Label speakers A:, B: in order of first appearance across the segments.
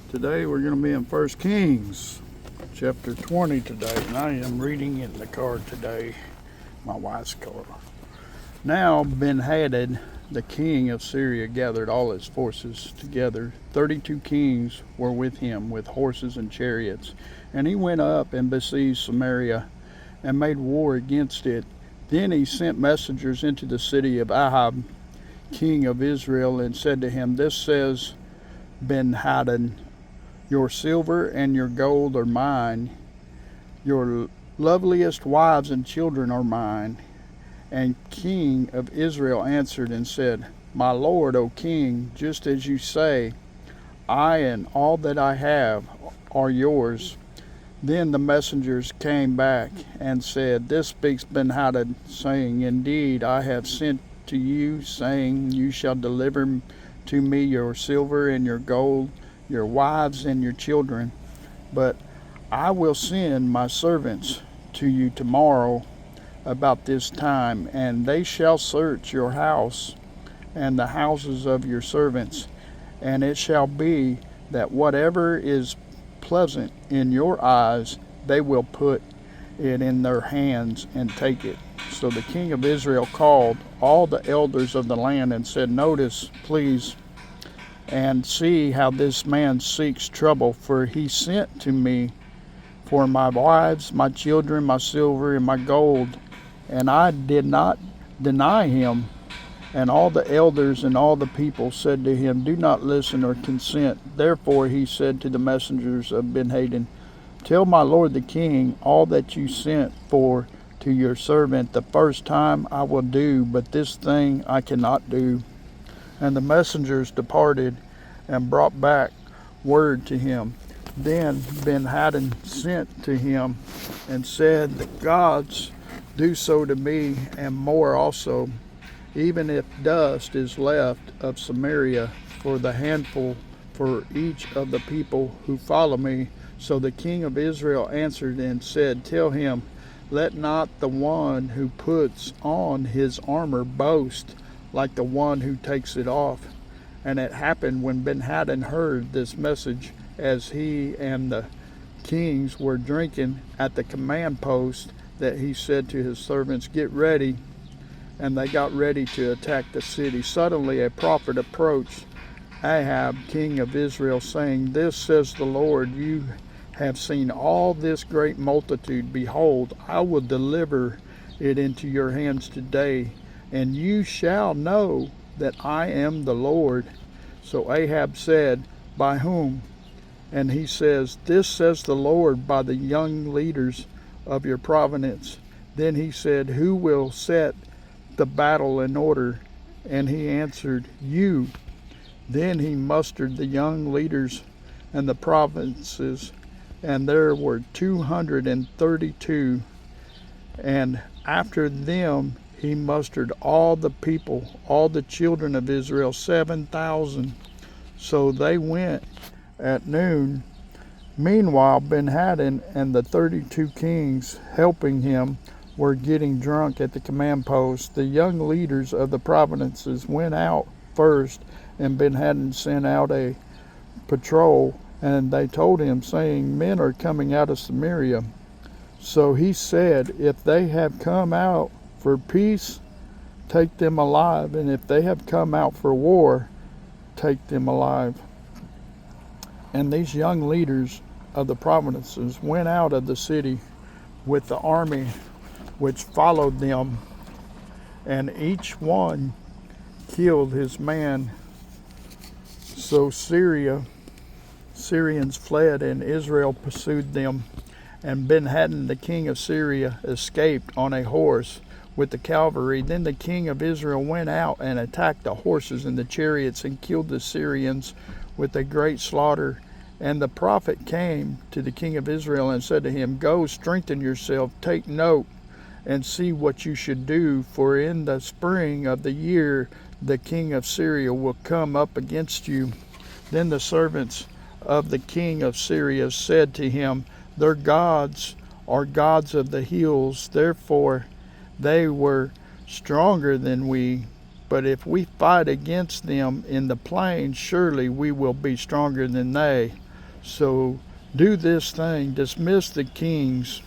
A: Today we're going to be in 1 Kings chapter 20 today, and I am reading in the car today, my wife's car. Now Ben-Hadad, the king of Syria, gathered all his forces together. 32 kings were with him, with horses and chariots. And he went up and besieged Samaria and made war against it. Then he sent messengers into the city of Ahab, king of Israel, and said to him, "This says Ben-Hadad, your silver and your gold are mine, your loveliest wives and children are mine." And king of Israel answered and said, "My lord, O king, just as you say, I and all that I have are yours." Then the messengers came back and said, "This speaks Ben-Hadad, saying, Indeed, I have sent to you, saying, You shall deliver to me your silver and your gold, your wives and your children. But I will send my servants to you tomorrow about this time, and they shall search your house and the houses of your servants. And it shall be that whatever is pleasant in your eyes, they will put it in their hands and take it." So the king of Israel called all the elders of the land and said, "Notice, please, and see how this man seeks trouble, for he sent to me for my wives, my children, my silver, and my gold, and I did not deny him." And all the elders and all the people said to him, "Do not listen or consent." Therefore he said to the messengers of Ben-Hadad, "Tell my lord the king all that you sent for to your servant. The first time I will do, but this thing I cannot do." And the messengers departed and brought back word to him. Then Ben-Hadad sent to him and said, "The gods do so to me, and more also, even if dust is left of Samaria for the handful for each of the people who follow me." So the king of Israel answered and said, "Tell him, let not the one who puts on his armor boast like the one who takes it off." And it happened when Ben-Hadad heard this message, as he and the kings were drinking at the command post, that he said to his servants, "Get ready." And they got ready to attack the city. Suddenly a prophet approached Ahab, king of Israel, saying, "This says the Lord, you have seen all this great multitude. Behold, I will deliver it into your hands today, and you shall know that I am the Lord." So Ahab said, "By whom?" And he says, "This says the Lord, by the young leaders of your province." Then he said, "Who will set the battle in order?" And he answered, "You." Then he mustered the young leaders and the provinces, and there were 232. And after them he mustered all the people, all the children of Israel, 7,000. So they went at noon. Meanwhile Ben-Hadad and the 32 kings helping him were getting drunk at the command post. The young leaders of the provinces went out first, and Ben-Hadad sent out a patrol, and they told him, saying, "Men are coming out of Samaria." So he said, "If they have come out for peace, take them alive, and if they have come out for war, take them alive." And these young leaders of the provinces went out of the city with the army which followed them, and each one killed his man. So Syrians fled, and Israel pursued them. And Ben-Hadad, the king of Syria, escaped on a horse with the cavalry. Then the king of Israel went out and attacked the horses and the chariots and killed the Syrians with a great slaughter. And the prophet came to the king of Israel and said to him, "Go, strengthen yourself, take note, and see what you should do, for in the spring of the year the king of Syria will come up against you." Then the servants of the king of Syria said to him, "Their gods are gods of the hills, therefore they were stronger than we. But if we fight against them in the plain, surely we will be stronger than they." So do this thing, dismiss the kings,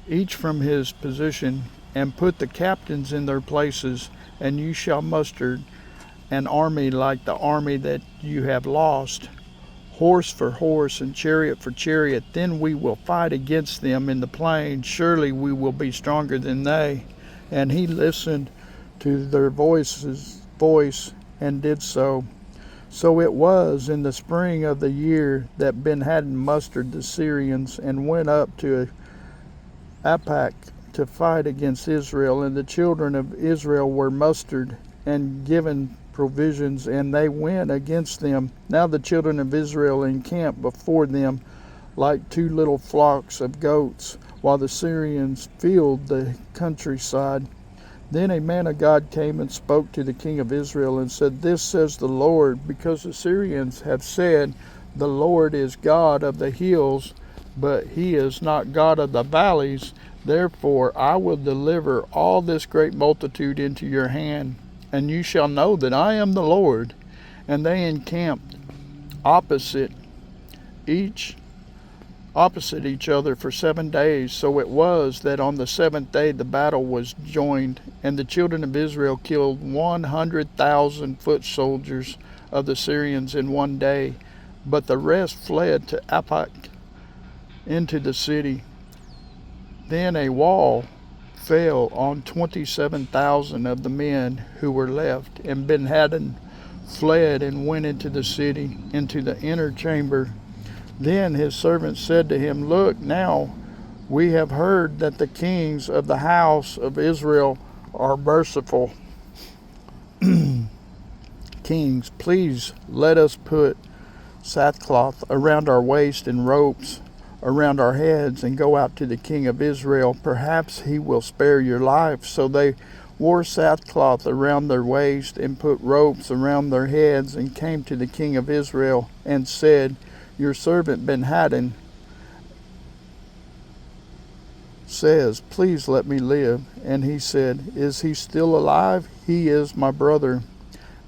A: each from his position, and put the captains in their places, and you shall muster an army like the army that you have lost, horse for horse and chariot for chariot. Then we will fight against them in the plain. Surely we will be stronger than they. And he listened to their voice and did so. So it was in the spring of the year that Ben-Hadad mustered the Syrians and went up to Aphek to fight against Israel. And the children of Israel were mustered and given provisions, and they went against them. Now the children of Israel encamped before them like two little flocks of goats, while the Syrians filled the countryside. Then a man of God came and spoke to the king of Israel and said, This says the Lord, because the Syrians have said, The Lord is God of the hills, but he is not God of the valleys. Therefore I will deliver all this great multitude into your hand, and you shall know that I am the Lord. And they encamped opposite each other for 7 days. So it was that on the seventh day the battle was joined, and the children of Israel killed 100,000 foot soldiers of the Syrians in one day. But the rest fled to Aphek into the city. Then a wall fell on 27,000 of the men who were left, and Ben-Hadad fled and went into the city, into the inner chamber. Then his servants said to him, Look, now we have heard that the kings of the house of Israel are merciful. Kings, please let us put sackcloth around our waist and ropes around our heads and go out to the king of Israel. Perhaps he will spare your life. So they wore sackcloth around their waist and put ropes around their heads and came to the king of Israel and said, Your servant Ben-Hadad says, Please let me live. And he said, Is he still alive? He is my brother.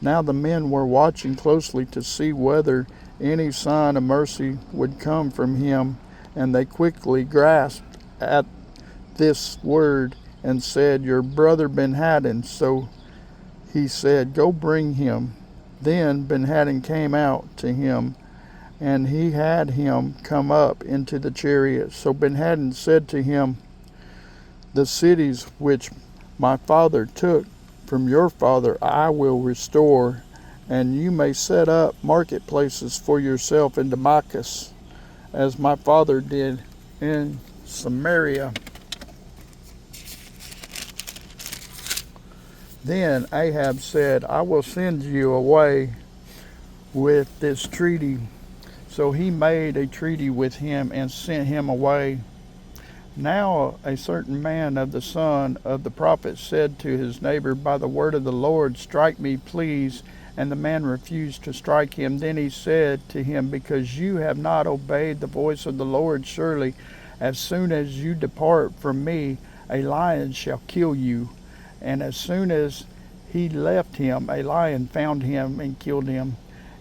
A: Now the men were watching closely to see whether any sign of mercy would come from him, and they quickly grasped at this word and said, Your brother Ben-Hadad. So he said, Go bring him. Then Ben-Hadad came out to him, and he had him come up into the chariot. So Ben-Hadad said to him, The cities which my father took from your father I will restore, and you may set up marketplaces for yourself in Damascus, as my father did in Samaria. Then Ahab said, I will send you away with this treaty. So he made a treaty with him and sent him away. Now a certain man of the son of the prophet said to his neighbor, By the word of the Lord, strike me, please. And the man refused to strike him. Then he said to him, Because you have not obeyed the voice of the Lord, surely as soon as you depart from me, a lion shall kill you. And as soon as he left him, a lion found him and killed him.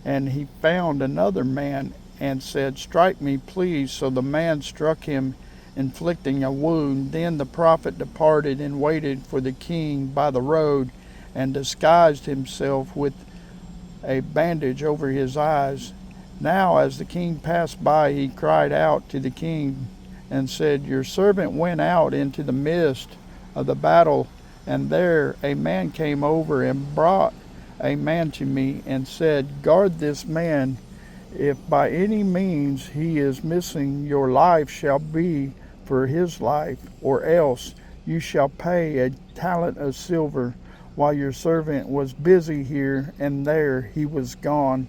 A: And he found another man and said, Strike me, please. So the man struck him, inflicting a wound. Then the prophet departed and waited for the king by the road, and disguised himself with a bandage over his eyes. Now as the king passed by, he cried out to the king and said, Your servant went out into the midst of the battle, and there a man came over and brought a man to me and said, Guard this man. If by any means he is missing, your life shall be for his life, or else you shall pay a talent of silver. While your servant was busy here and there, he was gone.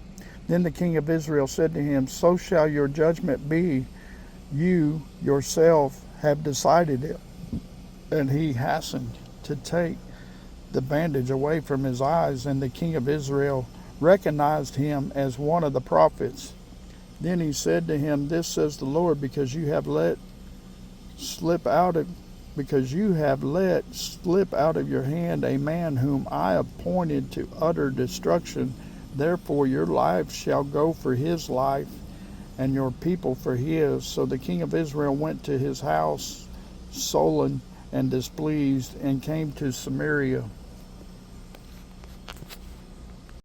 A: Then the king of Israel said to him, So shall your judgment be. You yourself have decided it. And he hastened to take the bandage away from his eyes, and the king of Israel recognized him as one of the prophets. Then he said to him, This says the Lord, because you have let slip out of your hand a man whom I appointed to utter destruction. Therefore your life shall go for his life, and your people for his. So the king of Israel went to his house sullen and displeased, and came to Samaria.